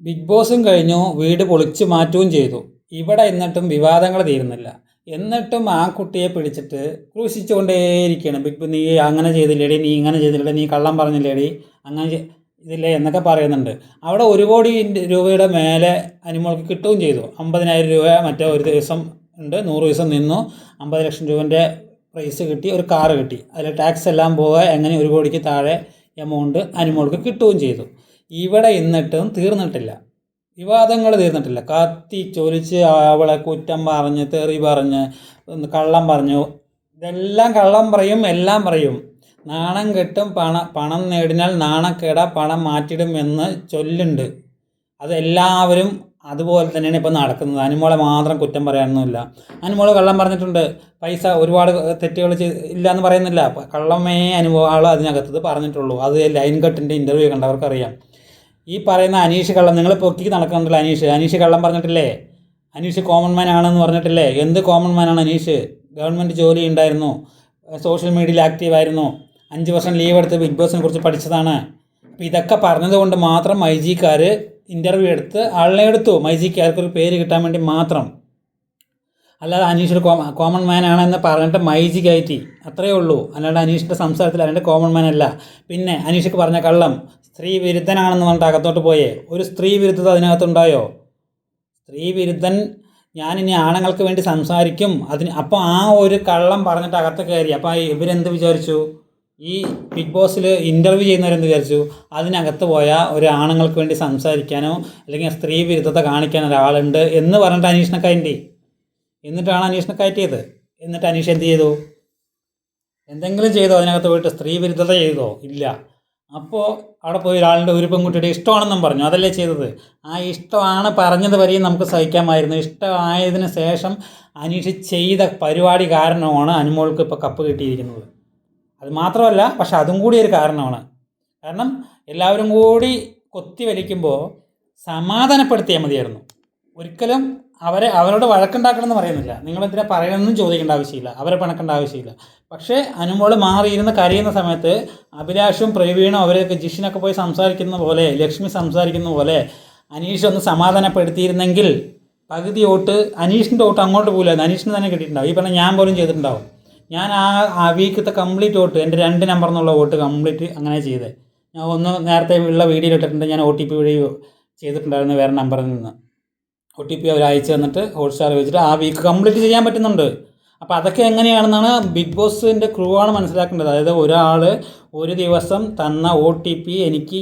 Big ബോസും കഴിഞ്ഞു, വീട് പൊളിച്ചു മാറ്റുകയും ചെയ്തു. ഇവിടെ എന്നിട്ടും വിവാദങ്ങൾ തീരുന്നില്ല. എന്നിട്ടും ആ കുട്ടിയെ പിടിച്ചിട്ട് ക്രൂശിച്ചുകൊണ്ടേയിരിക്കുകയാണ്. നീ അങ്ങനെ ചെയ്തില്ലേടി, നീ ഇങ്ങനെ ചെയ്തില്ലേടി, നീ കള്ളം പറഞ്ഞില്ലേടി, അങ്ങനെ ഇതില്ലേ എന്നൊക്കെ പറയുന്നുണ്ട്. അവിടെ 1 കോടി രൂപയുടെ മേലെ അനിമോൾക്ക് കിട്ടുകയും ചെയ്തു. 50,000 രൂപ മറ്റേ ഒരു ദിവസം ഉണ്ട്, 100 ദിവസം നിന്നു, 50 ലക്ഷം രൂപൻ്റെ പ്രൈസ് കിട്ടി, ഒരു കാറ് കിട്ടി. അതിൽ ടാക്സ് എല്ലാം പോവുക, എങ്ങനെ 1 കോടിക്ക് താഴെ എമൗണ്ട് അനിമോൾക്ക് കിട്ടുകയും ചെയ്തു. ഇവിടെ എന്നിട്ടും തീർന്നിട്ടില്ല, വിവാദങ്ങൾ തീർന്നിട്ടില്ല. കത്തി ചൊലിച്ച് അവളെ കുറ്റം പറഞ്ഞ്, തെറി പറഞ്ഞ്, കള്ളം പറഞ്ഞു, ഇതെല്ലാം കള്ളം പറയും, എല്ലാം പറയും. നാണം കെട്ടും, പണം നേടിനാൽ നാണക്കേട പണം മാറ്റിടും എന്ന് ചൊല്ലുണ്ട്. അതെല്ലാവരും അതുപോലെ തന്നെയാണ് ഇപ്പം നടക്കുന്നത്. അനുമോളെ മാത്രം കുറ്റം പറയാനൊന്നുമില്ല. അനുമോള് കള്ളം പറഞ്ഞിട്ടുണ്ട്, പൈസ ഒരുപാട് തെറ്റുകൾ ഇല്ല എന്ന് പറയുന്നില്ല. കള്ളമേ അനുഭവങ്ങൾ അതിനകത്തത് പറഞ്ഞിട്ടുള്ളൂ. അത് ലൈൻ കട്ടിൻ്റെ ഇൻ്റർവ്യൂ കണ്ടവർക്കറിയാം. ഈ പറയുന്ന അനീഷ് കള്ളം, നിങ്ങൾ പൊക്കിക്ക് നടക്കുന്നുണ്ടല്ലോ. അനീഷ് കള്ളം പറഞ്ഞിട്ടില്ലേ? അനീഷ് കോമൺ മാൻ ആണെന്ന് പറഞ്ഞിട്ടില്ലേ? എന്ത് കോമൺ മാനാണ് അനീഷ്? ഗവൺമെൻറ് ജോലി ഉണ്ടായിരുന്നു, സോഷ്യൽ മീഡിയയിൽ ആക്റ്റീവായിരുന്നു, 5 വർഷം ലീവ് എടുത്ത് ബിഗ് ബോസിനെ കുറിച്ച് പഠിച്ചതാണ്. അപ്പോൾ ഇതൊക്കെ പറഞ്ഞതുകൊണ്ട് മാത്രം മൈജിക്കാർ ഇൻ്റർവ്യൂ എടുത്ത് ആളിനെ എടുത്തു, മൈജിക്കാർക്കൊരു പേര് കിട്ടാൻ വേണ്ടി മാത്രം. അല്ലാതെ അനീഷ് ഒരു കോമൺ മാൻ ആണെന്ന് പറഞ്ഞിട്ട് മൈജി കയറ്റി, അത്രയേ ഉള്ളൂ. അല്ലാണ്ട് അനീഷിൻ്റെ സംസാരത്തിൽ അതിൻ്റെ കോമൺ മാൻ അല്ല. പിന്നെ അനീഷക്ക് പറഞ്ഞ കള്ളം, സ്ത്രീ വിരുദ്ധനാണെന്ന് പറഞ്ഞിട്ട് അകത്തോട്ട് പോയേ. ഒരു സ്ത്രീ വിരുദ്ധത അതിനകത്തുണ്ടായോ? സ്ത്രീ വിരുദ്ധൻ, ഞാനിനി ആണുങ്ങൾക്ക് വേണ്ടി സംസാരിക്കും, അപ്പോൾ ആ ഒരു കള്ളം പറഞ്ഞിട്ട് അകത്ത് കയറി. അപ്പോൾ ഇവരെന്ത് വിചാരിച്ചു? ഈ ബിഗ് ബോസിൽ ഇൻ്റർവ്യൂ ചെയ്യുന്നവരെന്ത് വിചാരിച്ചു? അതിനകത്ത് പോയാൽ ഒരു ആണുങ്ങൾക്ക് വേണ്ടി സംസാരിക്കാനോ അല്ലെങ്കിൽ സ്ത്രീ വിരുദ്ധത കാണിക്കാൻ ഒരാളുണ്ട് എന്ന് പറഞ്ഞിട്ട് അനീഷിനെ കയറ്റി. എന്നിട്ടാണ് അനീഷിനെ കയറ്റിയത്. എന്നിട്ട് അനീഷ് എന്ത് ചെയ്തു? എന്തെങ്കിലും ചെയ്തോ? അതിനകത്ത് പോയിട്ട് സ്ത്രീ വിരുദ്ധത ചെയ്തോ? ഇല്ല. അപ്പോൾ അവിടെ പോയി ഒരാളുടെ ഒരു പെൺകുട്ടിയുടെ ഇഷ്ടമാണെന്നും പറഞ്ഞു, അതല്ലേ ചെയ്തത്? ആ ഇഷ്ടമാണ് പറഞ്ഞത് വരെയും നമുക്ക് സഹിക്കാമായിരുന്നു. ഇഷ്ടമായതിനു ശേഷം അനീഷ് ചെയ്ത പരിപാടി കാരണമാണ് അനുമോൾക്ക് ഇപ്പോൾ കപ്പ് കിട്ടിയിരിക്കുന്നത്. അത് മാത്രമല്ല, പക്ഷെ അതും കൂടി ഒരു കാരണമാണ്. കാരണം എല്ലാവരും കൂടി കൊത്തി വലിക്കുമ്പോൾ സമാധാനപ്പെടുത്തിയാൽ മതിയായിരുന്നു. ഒരിക്കലും അവരോട് വഴക്കുണ്ടാക്കണമെന്ന് പറയുന്നില്ല. നിങ്ങളെന്തിനാ പറയണമെന്നും ചോദിക്കേണ്ട ആവശ്യമില്ല, അവരെ പിണക്കേണ്ട ആവശ്യമില്ല. പക്ഷേ അനുമോൾ മാറിയിരുന്ന് കരയുന്ന സമയത്ത് അഭിലാഷും പ്രവീണും അവരെയൊക്കെ ജിഷിനൊക്കെ പോയി സംസാരിക്കുന്ന പോലെ, ലക്ഷ്മി സംസാരിക്കുന്ന പോലെ അനീഷ് ഒന്ന് സമാധാനപ്പെടുത്തിയിരുന്നെങ്കിൽ പകുതി വോട്ട് അനീഷിൻ്റെ വോട്ട് അങ്ങോട്ട് പോകില്ലായിരുന്നു, അനീഷിന് തന്നെ കിട്ടിയിട്ടുണ്ടാവും. ഈ പറഞ്ഞ ഞാൻ പോലും ചെയ്തിട്ടുണ്ടാവും. ഞാൻ ആ വീക്കത്തെ കംപ്ലീറ്റ് വോട്ട്, എൻ്റെ 2 നമ്പർ എന്നുള്ള വോട്ട് കംപ്ലീറ്റ് അങ്ങനെ ചെയ്തത്. ഞാൻ ഒന്ന് നേരത്തെ ഉള്ള വീഡിയോയിൽ ഇട്ടിട്ടുണ്ട്. ഞാൻ OTP വഴി ചെയ്തിട്ടുണ്ടായിരുന്നു വേറെ നമ്പറിൽ നിന്ന്. OTP അവർ അയച്ചു തന്നിട്ട് ഹോട്ട്സ്റ്റാർ വെച്ചിട്ട് ആ വീക്ക് കംപ്ലീറ്റ് ചെയ്യാൻ പറ്റുന്നുണ്ട്. അപ്പോൾ അതൊക്കെ എങ്ങനെയാണെന്നാണ് ബിഗ് ബോസിൻ്റെ ക്രൂ ആണ് മനസ്സിലാക്കേണ്ടത്. അതായത് ഒരാൾ ഒരു ദിവസം തന്ന OTP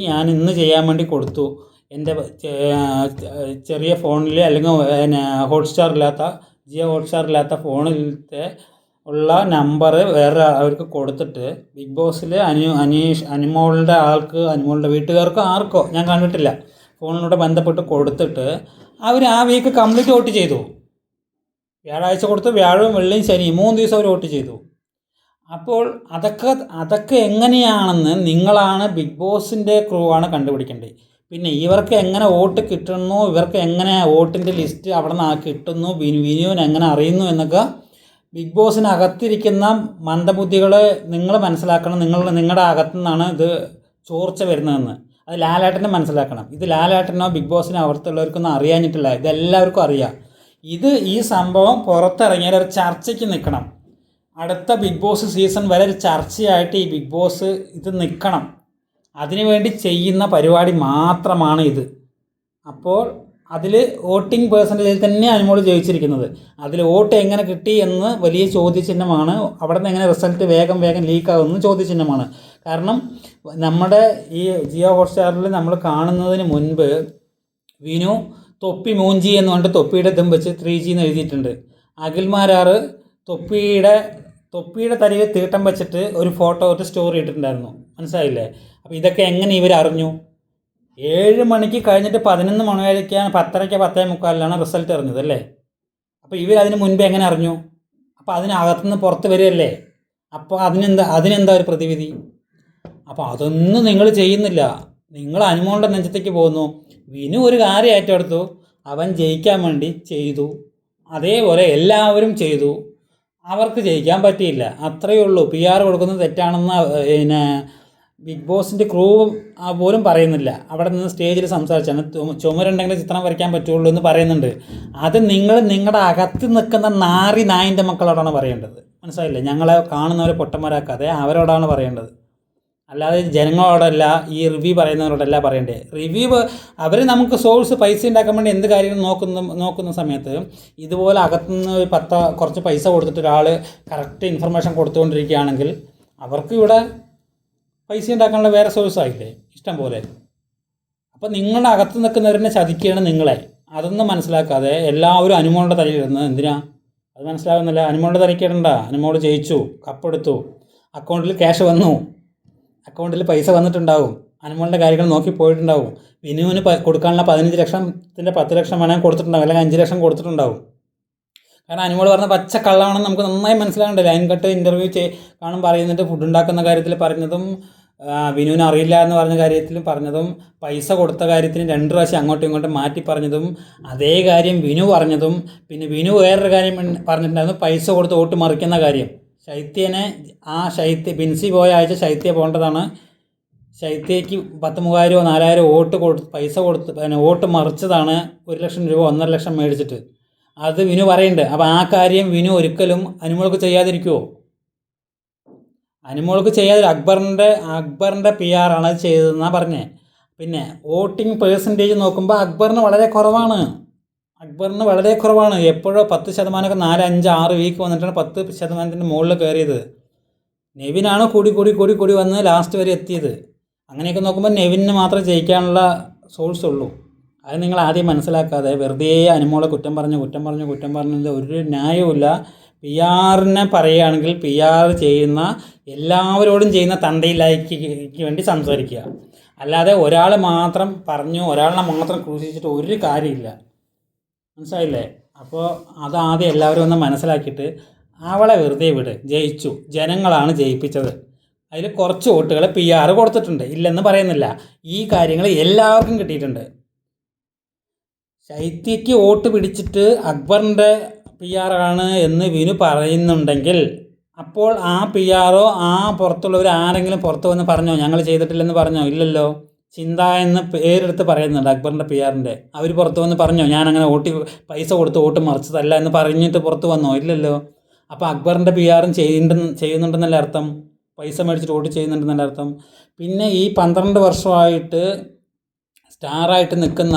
ഞാൻ ഇന്ന് ചെയ്യാൻ വേണ്ടി കൊടുത്തു. എൻ്റെ ചെറിയ ഫോണിൽ അല്ലെങ്കിൽ ഹോട്ട്സ്റ്റാർ ഇല്ലാത്ത, ജിയോ ഹോട്ട്സ്റ്റാർ ഇല്ലാത്ത ഫോണിലത്തെ ഉള്ള നമ്പർ വേറെ അവർക്ക് കൊടുത്തിട്ട് ബിഗ് ബോസിൽ അനുമോളുടെ അനുമോളുടെ വീട്ടുകാർക്കോ ആർക്കോ ഞാൻ കണ്ടിട്ടില്ല, ഫോണിലൂടെ ബന്ധപ്പെട്ട് കൊടുത്തിട്ട് അവർ ആ വീക്ക് കംപ്ലീറ്റ് വോട്ട് ചെയ്തു. വ്യാഴാഴ്ച കൊടുത്ത് വ്യാഴവും വെള്ളിയും ശനിയും 3 ദിവസം അവർ വോട്ട് ചെയ്തു. അപ്പോൾ അതൊക്കെ എങ്ങനെയാണെന്ന് നിങ്ങളാണ്, ബിഗ് ബോസിൻ്റെ ക്രൂ ആണ് കണ്ടുപിടിക്കേണ്ടത്. പിന്നെ ഇവർക്ക് എങ്ങനെ വോട്ട് കിട്ടുന്നു, ഇവർക്ക് എങ്ങനെ വോട്ടിൻ്റെ ലിസ്റ്റ് അവിടെ നിന്ന് കിട്ടുന്നു, വിനുവിന് എങ്ങനെ അറിയുന്നു എന്നൊക്കെ ബിഗ് ബോസിനകത്തിരിക്കുന്ന മന്ദബുദ്ധികൾ നിങ്ങൾ മനസ്സിലാക്കണം. നിങ്ങളുടെ അകത്തു നിന്നാണ് ഇത് ചോർച്ച വരുന്നതെന്ന്. അത് ലാലേട്ടനെ മനസ്സിലാക്കണം. ഇത് ലാലേട്ടനോ ബിഗ് ബോസിനോ അവർക്കുള്ളവർക്കൊന്നും അറിയാഞ്ഞിട്ടില്ല, ഇതെല്ലാവർക്കും അറിയാം. ഈ സംഭവം പുറത്തിറങ്ങിയാൽ ഒരു ചർച്ചയ്ക്ക് നിൽക്കണം. അടുത്ത ബിഗ് ബോസ് സീസൺ വരെ ഒരു ചർച്ചയായിട്ട് ഈ ബിഗ് ബോസ് ഇത് നിൽക്കണം. അതിനുവേണ്ടി ചെയ്യുന്ന പരിപാടി മാത്രമാണ് ഇത്. അപ്പോൾ അതിൽ വോട്ടിംഗ് പേഴ്സൻറ്റേജിൽ തന്നെ അനുമോൾ ജയിച്ചിരിക്കുന്നത്. അതിൽ വോട്ട് എങ്ങനെ കിട്ടി എന്ന് വലിയ ചോദ്യചിഹ്നമാണ്. അവിടെ നിന്ന് എങ്ങനെ റിസൾട്ട് വേഗം ലീക്കാകുമെന്ന് ചോദ്യചിഹ്നമാണ്. കാരണം നമ്മുടെ ഈ ജിയോ ഹോട്ട്സ്റ്റാറിൽ നമ്മൾ കാണുന്നതിന് മുൻപ് വിനു തൊപ്പി മൂഞ്ചി എന്ന് പറഞ്ഞിട്ട് തൊപ്പിയുടെ ഇതും വെച്ച് 3G എന്ന് എഴുതിയിട്ടുണ്ട്. അഖിൽമാരാർ തൊപ്പിയുടെ തലയിൽ തീട്ടം വെച്ചിട്ട് ഒരു ഫോട്ടോ, ഒരു സ്റ്റോറി ഇട്ടിട്ടുണ്ടായിരുന്നു. മനസ്സിലായില്ലേ? അപ്പോൾ ഇതൊക്കെ എങ്ങനെ ഇവരറിഞ്ഞു? 7 മണിക്ക് കഴിഞ്ഞിട്ട് 11 മണി വരയ്ക്കാണ്, 10:30 10:45 റിസൾട്ട് അറിഞ്ഞത് അല്ലേ? അപ്പോൾ ഇവരതിന് മുൻപ് എങ്ങനെ അറിഞ്ഞു? അപ്പോൾ അതിനകത്തുനിന്ന് പുറത്ത് വരികയല്ലേ? അപ്പോൾ അതിനെന്താ ഒരു പ്രതിവിധി? അപ്പോൾ അതൊന്നും നിങ്ങൾ ചെയ്യുന്നില്ല. നിങ്ങൾ അനുമോളുടെ നെഞ്ചത്തേക്ക് പോകുന്നു. വിനു ഒരു കാര്യം ഏറ്റെടുത്തു, അവൻ ജയിക്കാൻ വേണ്ടി ചെയ്തു. അതേപോലെ എല്ലാവരും ചെയ്തു, അവർക്ക് ജയിക്കാൻ പറ്റിയില്ല, അത്രയേ ഉള്ളൂ. PR കൊടുക്കുന്നത് തെറ്റാണെന്ന് ബിഗ് ബോസിൻ്റെ ക്രൂ പോലും പറയുന്നില്ല. അവിടെ നിന്ന് സ്റ്റേജിൽ സംസാരിച്ചാണ് ചുമരുണ്ടെങ്കിൽ ചിത്രം വരയ്ക്കാൻ പറ്റുള്ളൂ എന്ന് പറയുന്നുണ്ട്. അത് നിങ്ങൾ നിങ്ങളുടെ അകത്ത് നിൽക്കുന്ന നാറി നായിൻ്റെ മക്കളോടാണ് പറയേണ്ടത്. മനസ്സിലായില്ലേ? ഞങ്ങളെ കാണുന്നവരെ പൊട്ടന്മാരാക്കാതെ അവരോടാണ് പറയേണ്ടത്, അല്ലാതെ ജനങ്ങളോടല്ല, ഈ റിവ്യൂ പറയുന്നവരോടല്ല പറയേണ്ടത്. റിവ്യൂ അവർ നമുക്ക് സോഴ്സ് പൈസ ഉണ്ടാക്കാൻ വേണ്ടി എന്ത് കാര്യങ്ങളും നോക്കുന്ന സമയത്ത് ഇതുപോലെ അകത്തുനിന്ന് കുറച്ച് പൈസ കൊടുത്തിട്ട് ഒരാൾ കറക്റ്റ് ഇൻഫർമേഷൻ കൊടുത്തുകൊണ്ടിരിക്കുകയാണെങ്കിൽ അവർക്ക് ഇവിടെ പൈസ ഉണ്ടാക്കാനുള്ള വേറെ സോഴ്സ് ആയില്ലേ ഇഷ്ടം പോലെ. അപ്പോൾ നിങ്ങളുടെ അകത്ത് നിൽക്കുന്നവരെ ചതിക്കുകയാണ് നിങ്ങളെ. അതൊന്നും മനസ്സിലാക്കാതെ എല്ലാവരും അനുമോളുടെ തലയിലിടുന്നത് എന്തിനാ? അത് മനസ്സിലാകുന്നില്ല. അനുമോളുടെ തലയ്ക്കിടണ്ട. അനുമോൾ ജയിച്ചു, കപ്പെടുത്തു, അക്കൗണ്ടിൽ ക്യാഷ് വന്നു, അക്കൗണ്ടിൽ പൈസ വന്നിട്ടുണ്ടാവും, അനുമോളുടെ കാര്യങ്ങൾ നോക്കി പോയിട്ടുണ്ടാവും. വിനുവിന് കൊടുക്കാനുള്ള 15 ലക്ഷത്തിൻ്റെ 10 ലക്ഷം വേണമെങ്കിൽ കൊടുത്തിട്ടുണ്ടാവും, അല്ലെങ്കിൽ 5 ലക്ഷം കൊടുത്തിട്ടുണ്ടാവും. കാരണം അനുമോൾ പറഞ്ഞ പച്ച കള്ളമാണെന്ന് നമുക്ക് നന്നായി മനസ്സിലാകണ്ടേ. ലൈൻ കട്ട് ഇൻ്റർവ്യൂ കാണും പറയുന്നിട്ട് ഫുഡ് ഉണ്ടാക്കുന്ന കാര്യത്തിൽ പറഞ്ഞതും വിനുവിന് അറിയില്ല എന്ന് പറഞ്ഞ കാര്യത്തിലും പറഞ്ഞതും പൈസ കൊടുത്ത കാര്യത്തിന് 2 പ്രാവശ്യം അങ്ങോട്ടും ഇങ്ങോട്ടും മാറ്റി പറഞ്ഞതും അതേ കാര്യം വിനു പറഞ്ഞതും പിന്നെ വിനു വേറൊരു കാര്യം പറഞ്ഞിട്ടുണ്ടായിരുന്നു, പൈസ കൊടുത്ത് വോട്ട് മറിക്കുന്ന കാര്യം. ശൈത്യ ബിൻസി പോയ ആഴ്ച ശൈത്യ പോകേണ്ടതാണ്. ശൈത്യയ്ക്ക് 10,000-3000 4,000 പൈസ കൊടുത്ത് വോട്ട് മറിച്ചതാണ്. 1 ലക്ഷം രൂപ 1.5 ലക്ഷം മേടിച്ചിട്ട്. അത് വിനു പറയുന്നുണ്ട്. അപ്പോൾ ആ കാര്യം വിനു ഒരിക്കലും അനുമോൾക്ക് ചെയ്യാതിരിക്കുമോ? അനുമോൾക്ക് ചെയ്യാതെ അക്ബറിൻ്റെ PR ആണ് അത് ചെയ്തതെന്നാണ് പറഞ്ഞത്. പിന്നെ വോട്ടിംഗ് പേഴ്സൻറ്റേജ് നോക്കുമ്പോൾ അക്ബറിന് വളരെ കുറവാണ്. എപ്പോഴോ 10% 4, 5, 6 വീക്ക് വന്നിട്ടാണ് 10% മുകളിൽ കയറിയത്. നെവിനാണ് കൂടി വന്ന് ലാസ്റ്റ് വരെ എത്തിയത്. അങ്ങനെയൊക്കെ നോക്കുമ്പോൾ നെവിന് മാത്രമേ ജയിക്കാനുള്ള സോഴ്സ് ഉള്ളൂ. അത് നിങ്ങൾ ആദ്യം മനസ്സിലാക്കാതെ വെറുതെ അനുമോളെ കുറ്റം പറഞ്ഞത് ഒരു ന്യായവുമില്ല. PR പറയുകയാണെങ്കിൽ PR ചെയ്യുന്ന എല്ലാവരോടും ചെയ്യുന്ന തണ്ടയിലായിക്ക് വേണ്ടി സംസാരിക്കുക, അല്ലാതെ ഒരാൾ മാത്രം പറഞ്ഞു ഒരാളെ മാത്രം ക്രൂശിച്ചിട്ട് ഒരു കാര്യമില്ല. മനസ്സിലായില്ലേ? അപ്പോൾ അതാദ്യം എല്ലാവരും ഒന്ന് മനസ്സിലാക്കിയിട്ട് അവളെ വെറുതെ വിട്. ജയിച്ചു, ജനങ്ങളാണ് ജയിപ്പിച്ചത്. അതിൽ കുറച്ച് വോട്ടുകൾ PR കൊടുത്തിട്ടുണ്ട്, ഇല്ലെന്ന് പറയുന്നില്ല. ഈ കാര്യങ്ങൾ എല്ലാവർക്കും കിട്ടിയിട്ടുണ്ട്. ശൈത്യയ്ക്ക് വോട്ട് പിടിച്ചിട്ട് അക്ബറിൻ്റെ PR ആണ് എന്ന് വിനു പറയുന്നുണ്ടെങ്കിൽ അപ്പോൾ ആ PR പുറത്തുള്ളവർ ആരെങ്കിലും പുറത്ത് വന്ന് പറഞ്ഞോ ഞങ്ങൾ ചെയ്തിട്ടില്ലെന്ന് പറഞ്ഞോ? ഇല്ലല്ലോ. ചിന്ത എന്ന് പേരെടുത്ത് പറയുന്നുണ്ട് അക്ബറിൻ്റെ PR. അവർ പുറത്ത് വന്ന് പറഞ്ഞോ ഞാനങ്ങനെ പൈസ കൊടുത്ത് വോട്ട് മറിച്ചതല്ല എന്ന് പറഞ്ഞിട്ട് പുറത്ത് വന്നോ? ഇല്ലല്ലോ. അപ്പോൾ അക്ബറിൻ്റെ PR ചെയ്യുന്നുണ്ടെന്നല്ല അർത്ഥം, പൈസ മേടിച്ചിട്ട് വോട്ട് ചെയ്യുന്നുണ്ടെന്നല്ല അർത്ഥം. പിന്നെ ഈ 12 വർഷമായിട്ട് സ്റ്റാറായിട്ട് നിൽക്കുന്ന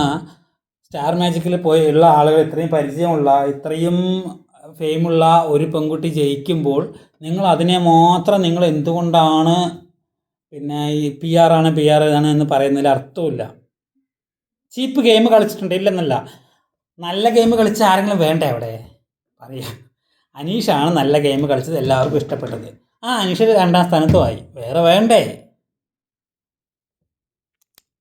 സ്റ്റാർ മാജിക്കിൽ ഉള്ള ആളുകൾ, ഇത്രയും പരിചയമുള്ള ഇത്രയും ഫെയിമുള്ള ഒരു പെൺകുട്ടി ജയിക്കുമ്പോൾ നിങ്ങൾ അതിനെ മാത്രം നിങ്ങൾ എന്തുകൊണ്ടാണ് പിന്നെ ഈ PR ആണ് എന്ന് പറയുന്നതിൽ അർത്ഥമില്ല. ചീപ്പ് ഗെയിം കളിച്ചിട്ടുണ്ട്, ഇല്ലെന്നല്ല. നല്ല ഗെയിം കളിച്ച ആരെങ്കിലും വേണ്ടേ അവിടെ? പറയാം, അനീഷാണ് നല്ല ഗെയിം കളിച്ചത്, എല്ലാവർക്കും ഇഷ്ടപ്പെട്ടത്. അനീഷ് 2ാം സ്ഥാനത്തുമായി, വേറെ വേണ്ടേ?